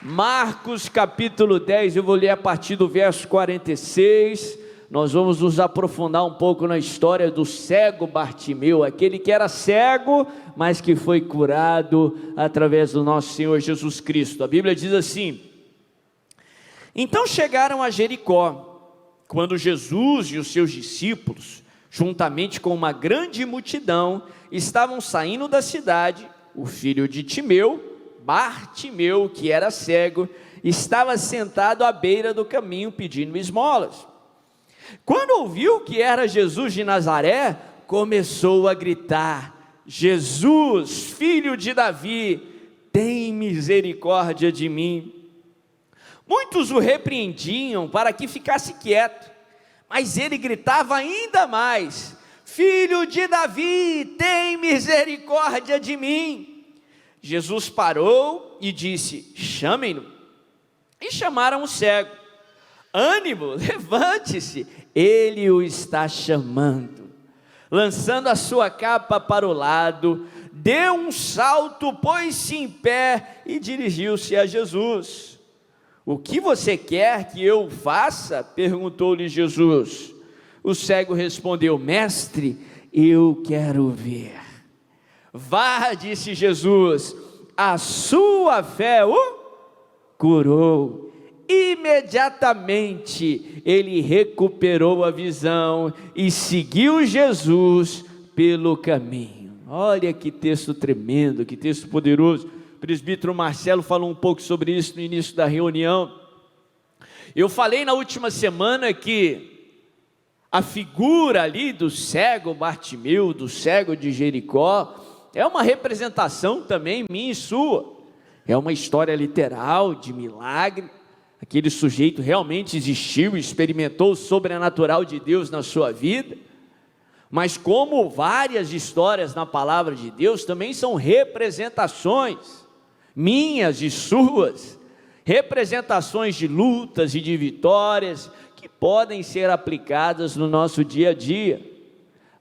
Marcos capítulo 10, eu vou ler a partir do verso 46, nós vamos nos aprofundar um pouco na história do cego Bartimeu, aquele que era cego, mas que foi curado através do nosso Senhor Jesus Cristo. A Bíblia diz assim: então chegaram a Jericó, quando Jesus e os seus discípulos, juntamente com uma grande multidão, estavam saindo da cidade, o filho de Timeu, Bartimeu, que era cego, estava sentado à beira do caminho pedindo esmolas. Quando ouviu que era Jesus de Nazaré, começou a gritar: Jesus, filho de Davi, tem misericórdia de mim. Muitos o repreendiam para que ficasse quieto, mas ele gritava ainda mais: filho de Davi, tem misericórdia de mim. Jesus parou e disse: chamem-no. E chamaram o cego. Ânimo, levante-se, ele o está chamando. Lançando a sua capa para o lado, deu um salto, pôs-se em pé e dirigiu-se a Jesus. O que você quer que eu faça? Perguntou-lhe Jesus. O cego respondeu: mestre, eu quero ver. Vá, disse Jesus, a sua fé o curou. Imediatamente ele recuperou a visão e seguiu Jesus pelo caminho. Olha que texto tremendo, que texto poderoso. O presbítero Marcelo falou um pouco sobre isso no início da reunião. Eu falei na última semana que a figura ali do cego Bartimeu, do cego de Jericó, é uma representação também minha e sua. É uma história literal de milagre. Aquele sujeito realmente existiu, experimentou o sobrenatural de Deus na sua vida. Mas como várias histórias na palavra de Deus, também são representações minhas e suas, representações de lutas e de vitórias que podem ser aplicadas no nosso dia a dia.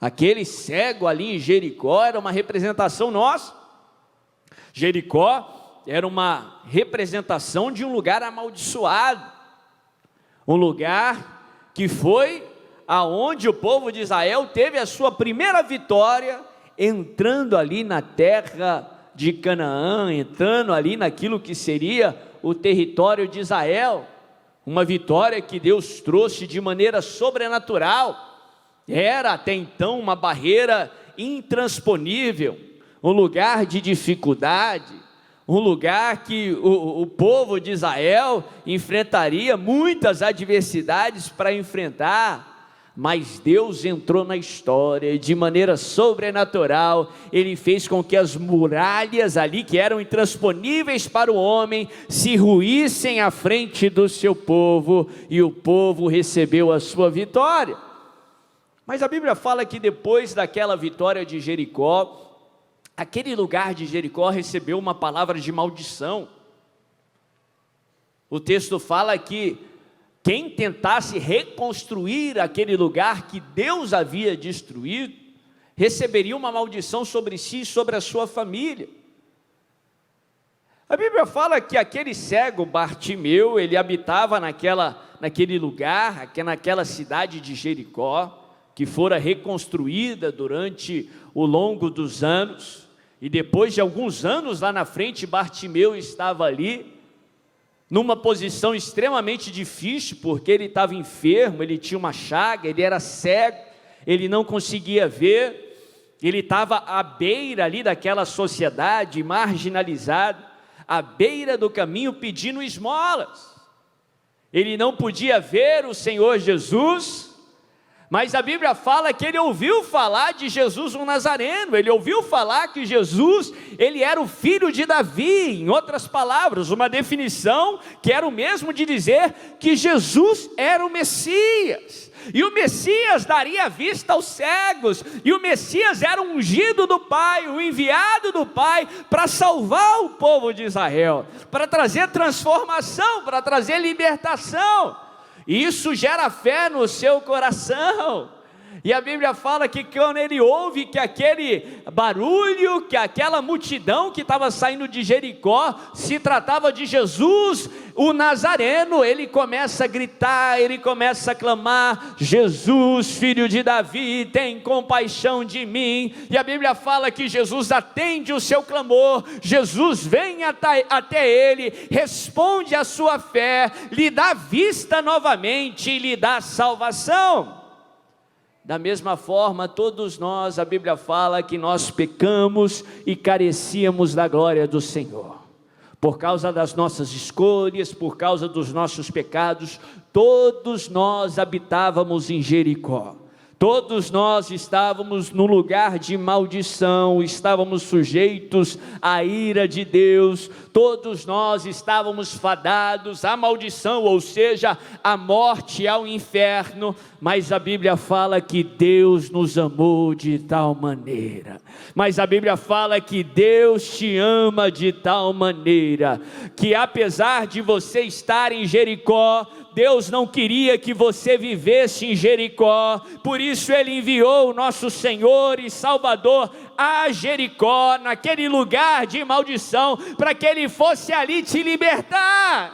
Aquele cego ali em Jericó era uma representação nossa. Jericó era uma representação de um lugar amaldiçoado, um lugar que foi aonde o povo de Israel teve a sua primeira vitória, entrando ali na terra de Canaã, entrando ali naquilo que seria o território de Israel, uma vitória que Deus trouxe de maneira sobrenatural. Era até então uma barreira intransponível, um lugar de dificuldade, um lugar que o povo de Israel enfrentaria muitas adversidades para enfrentar, mas Deus entrou na história e de maneira sobrenatural, Ele fez com que as muralhas ali, que eram intransponíveis para o homem, se ruíssem à frente do seu povo, e o povo recebeu a sua vitória. Mas a Bíblia fala que depois daquela vitória de Jericó, aquele lugar de Jericó recebeu uma palavra de maldição. O texto fala que quem tentasse reconstruir aquele lugar que Deus havia destruído, receberia uma maldição sobre si e sobre a sua família. A Bíblia fala que aquele cego Bartimeu, ele habitava naquele lugar, naquela cidade de Jericó, que fora reconstruída durante o longo dos anos, e depois de alguns anos lá na frente, Bartimeu estava ali, numa posição extremamente difícil, porque ele estava enfermo, ele tinha uma chaga, ele era cego, ele não conseguia ver, ele estava à beira ali daquela sociedade, marginalizado, à beira do caminho pedindo esmolas. Ele não podia ver o Senhor Jesus, mas a Bíblia fala que ele ouviu falar de Jesus o Nazareno, ele ouviu falar que Jesus, ele era o filho de Davi, em outras palavras, uma definição que era o mesmo de dizer que Jesus era o Messias, e o Messias daria vista aos cegos, e o Messias era o ungido do Pai, o enviado do Pai, para salvar o povo de Israel, para trazer transformação, para trazer libertação. Isso gera fé no seu coração, E a Bíblia fala que quando ele ouve que aquele barulho, que aquela multidão que estava saindo de Jericó, se tratava de Jesus, o Nazareno, ele começa a gritar, ele começa a clamar: Jesus, filho de Davi, tem compaixão de mim. E a Bíblia fala que Jesus atende o seu clamor, Jesus vem até ele, responde à sua fé, lhe dá vista novamente e lhe dá salvação. Da mesma forma, todos nós, a Bíblia fala que nós pecamos e carecíamos da glória do Senhor. Por causa das nossas escolhas, por causa dos nossos pecados, todos nós habitávamos em Jericó. Todos nós estávamos no lugar de maldição, estávamos sujeitos à ira de Deus, todos nós estávamos fadados à maldição, ou seja, à morte, ao inferno, mas a Bíblia fala que Deus nos amou de tal maneira, mas a Bíblia fala que Deus te ama de tal maneira, que apesar de você estar em Jericó, Deus não queria que você vivesse em Jericó, por isso Ele enviou o nosso Senhor e Salvador a Jericó, naquele lugar de maldição, para que Ele fosse ali te libertar.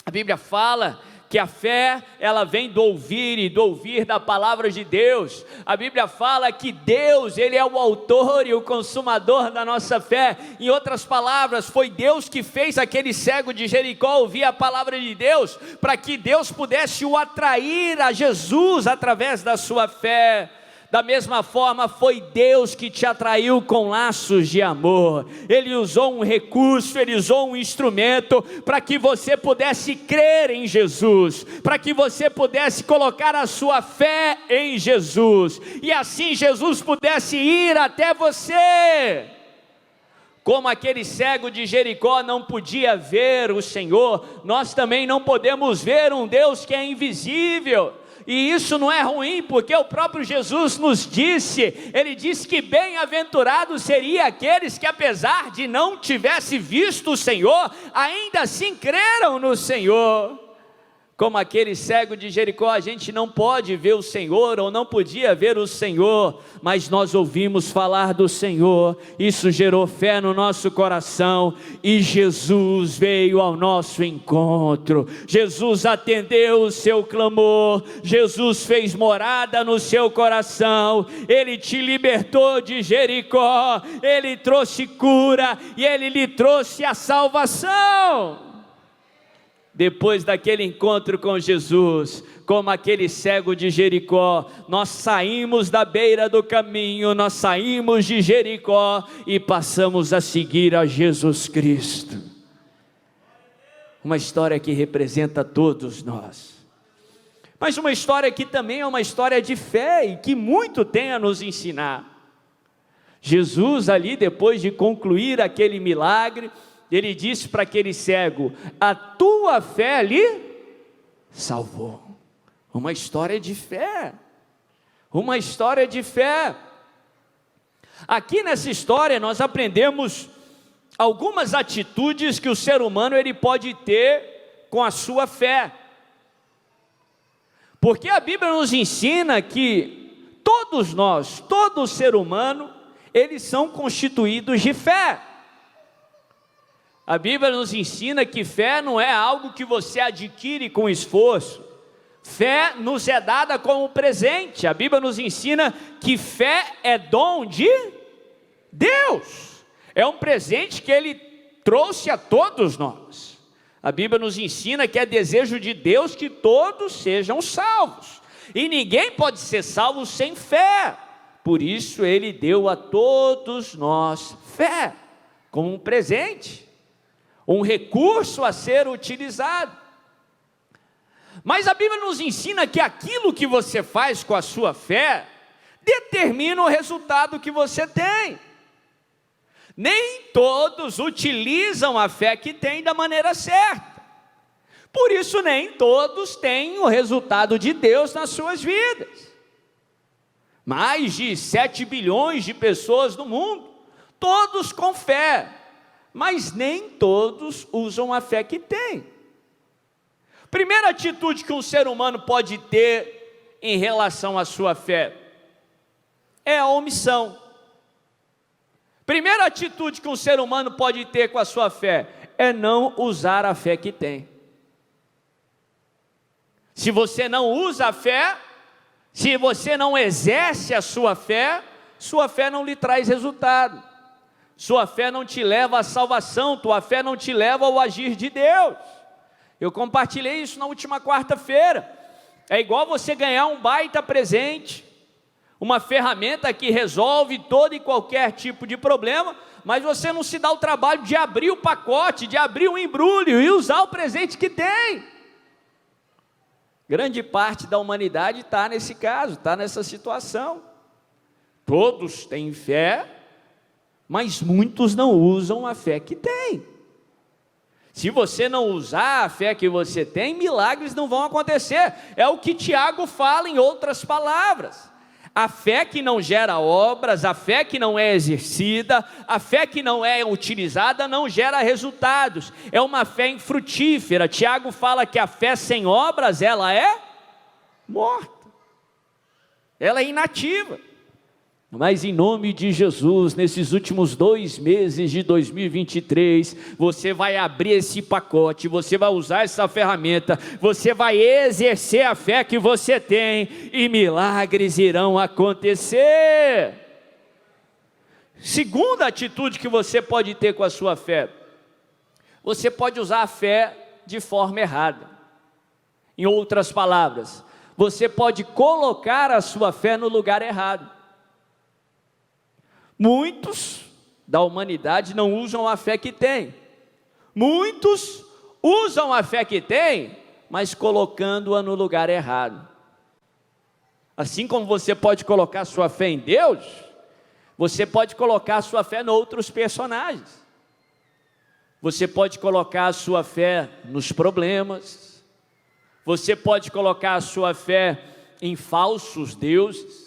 A Bíblia fala que a fé, ela vem do ouvir e do ouvir da palavra de Deus. A Bíblia fala que Deus, Ele é o autor e o consumador da nossa fé. Em outras palavras, foi Deus que fez aquele cego de Jericó ouvir a palavra de Deus, para que Deus pudesse o atrair a Jesus através da sua fé. Da mesma forma, foi Deus que te atraiu com laços de amor. Ele usou um recurso, Ele usou um instrumento para que você pudesse crer em Jesus, para que você pudesse colocar a sua fé em Jesus, e assim Jesus pudesse ir até você. Como aquele cego de Jericó não podia ver o Senhor, nós também não podemos ver um Deus que é invisível. E isso não é ruim, porque o próprio Jesus nos disse, Ele disse que bem-aventurados seriam aqueles que, apesar de não tivesse visto o Senhor, ainda assim creram no Senhor. Como aquele cego de Jericó, a gente não pode ver o Senhor, ou não podia ver o Senhor, mas nós ouvimos falar do Senhor, isso gerou fé no nosso coração, e Jesus veio ao nosso encontro, Jesus atendeu o seu clamor, Jesus fez morada no seu coração, Ele te libertou de Jericó, Ele trouxe cura, e Ele lhe trouxe a salvação. Depois daquele encontro com Jesus, como aquele cego de Jericó, nós saímos da beira do caminho, nós saímos de Jericó e passamos a seguir a Jesus Cristo. Uma história que representa todos nós, mas uma história que também é uma história de fé e que muito tem a nos ensinar. Jesus ali, depois de concluir aquele milagre, Ele disse para aquele cego: a tua fé lhe salvou. Uma história de fé, uma história de fé. Aqui nessa história nós aprendemos algumas atitudes que o ser humano ele pode ter com a sua fé, porque a Bíblia nos ensina que todos nós, todo ser humano, eles são constituídos de fé. A Bíblia nos ensina que fé não é algo que você adquire com esforço. Fé nos é dada como presente. A Bíblia nos ensina que fé é dom de Deus. É um presente que Ele trouxe a todos nós. A Bíblia nos ensina que é desejo de Deus que todos sejam salvos. E ninguém pode ser salvo sem fé. Por isso Ele deu a todos nós fé como um presente, um recurso a ser utilizado. Mas a Bíblia nos ensina que aquilo que você faz com a sua fé determina o resultado que você tem. Nem todos utilizam a fé que têm da maneira certa. Por isso nem todos têm o resultado de Deus nas suas vidas. Mais de 7 bilhões de pessoas no mundo, todos com fé, mas nem todos usam a fé que têm. Primeira atitude que um ser humano pode ter em relação à sua fé? É a omissão. Primeira atitude que um ser humano pode ter com a sua fé é não usar a fé que tem. Se você não usa a fé, se você não exerce a sua fé não lhe traz resultado. Sua fé não te leva à salvação, tua fé não te leva ao agir de Deus. Eu compartilhei isso na última quarta-feira. É igual você ganhar um baita presente, uma ferramenta que resolve todo e qualquer tipo de problema, mas você não se dá o trabalho de abrir o pacote, de abrir o embrulho e usar o presente que tem. Grande parte da humanidade está nesse caso, está nessa situação. Todos têm fé, mas muitos não usam a fé que têm. Se você não usar a fé que você tem, milagres não vão acontecer. É o que Tiago fala em outras palavras. A fé que não gera obras, a fé que não é exercida, a fé que não é utilizada não gera resultados. É uma fé infrutífera. Tiago fala que a fé sem obras, ela é morta. Ela é inativa. Mas em nome de Jesus, nesses últimos 2 meses de 2023, você vai abrir esse pacote, você vai usar essa ferramenta, você vai exercer a fé que você tem e milagres irão acontecer. Segunda atitude que você pode ter com a sua fé, você pode usar a fé de forma errada. Em outras palavras, você pode colocar a sua fé no lugar errado. Muitos da humanidade não usam a fé que tem. Muitos usam a fé que tem, mas colocando-a no lugar errado. Assim como você pode colocar sua fé em Deus, você pode colocar sua fé em outros personagens. Você pode colocar a sua fé nos problemas. Você pode colocar a sua fé em falsos deuses.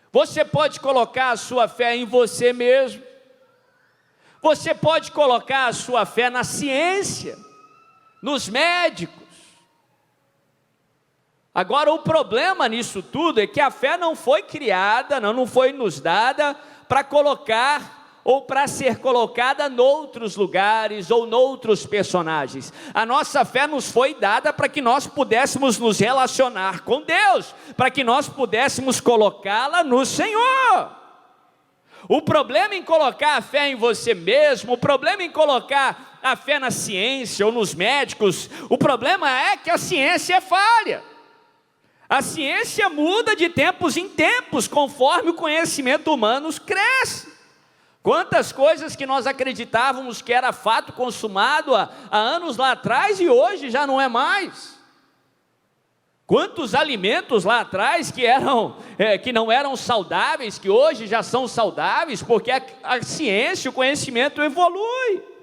Você pode colocar a sua fé em você mesmo. Você pode colocar a sua fé na ciência, nos médicos. Agora, o problema nisso tudo é que a fé não foi criada, não foi nos dada para colocar ou para ser colocada noutros lugares ou noutros personagens. A nossa fé nos foi dada para que nós pudéssemos nos relacionar com Deus, para que nós pudéssemos colocá-la no Senhor. O problema em colocar a fé em você mesmo, o problema em colocar a fé na ciência ou nos médicos, o problema é que a ciência é falha. A ciência muda de tempos em tempos, conforme o conhecimento humano cresce. Quantas coisas que nós acreditávamos que era fato consumado há anos lá atrás e hoje já não é mais. Quantos alimentos lá atrás que não eram saudáveis, que hoje já são saudáveis, porque a ciência, o conhecimento evolui.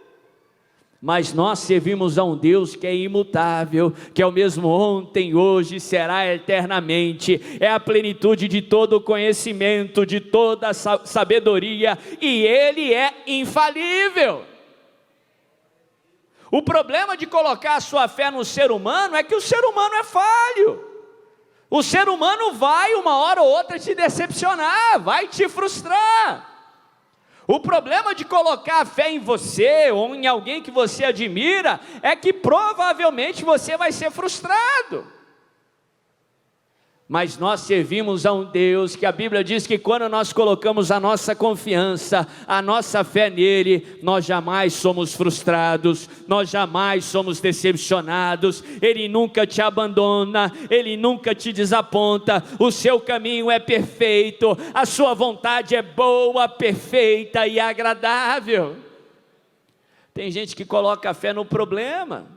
Mas nós servimos a um Deus que é imutável, que é o mesmo ontem, hoje, será eternamente. É a plenitude de todo o conhecimento, de toda a sabedoria, e Ele é infalível. O problema de colocar a sua fé no ser humano é que o ser humano é falho. O ser humano vai uma hora ou outra te decepcionar, vai te frustrar. O problema de colocar a fé em você ou em alguém que você admira é que provavelmente você vai ser frustrado. Mas nós servimos a um Deus que a Bíblia diz que quando nós colocamos a nossa confiança, a nossa fé nele, nós jamais somos frustrados, nós jamais somos decepcionados. Ele nunca te abandona, Ele nunca te desaponta, o seu caminho é perfeito, a sua vontade é boa, perfeita e agradável. Tem gente que coloca a fé no problema,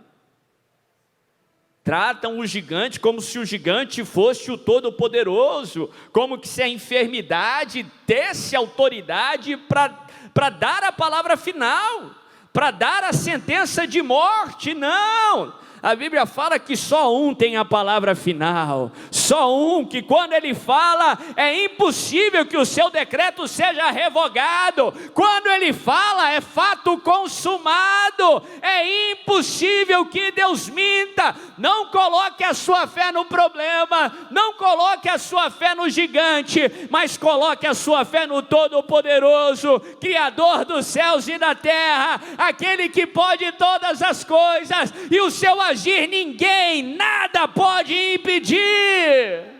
tratam o gigante como se o gigante fosse o Todo-Poderoso, como que se a enfermidade desse autoridade para dar a palavra final, para dar a sentença de morte. Não! A Bíblia fala que só um tem a palavra final, só um, que quando Ele fala, é impossível que o seu decreto seja revogado. Quando Ele fala, é fato consumado. É impossível que Deus minta. Não coloque a sua fé no problema, não coloque a sua fé no gigante, mas coloque a sua fé no Todo-Poderoso, Criador dos céus e da terra, aquele que pode todas as coisas, e o seu agir ninguém, nada pode impedir.